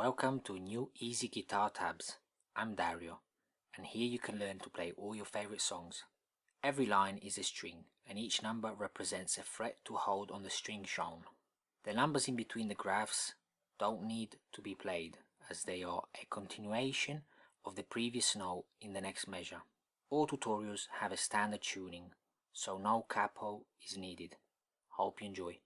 Welcome to new easy guitar tabs. I'm Dario, and here you can learn to play all your favorite songs. Every line is a string, and each number represents a fret to hold on the string shown. The numbers in between the graphs don't need to be played, as they are a continuation of the previous note in the next measure. All tutorials have a standard tuning, so no capo is needed. Hope you enjoy.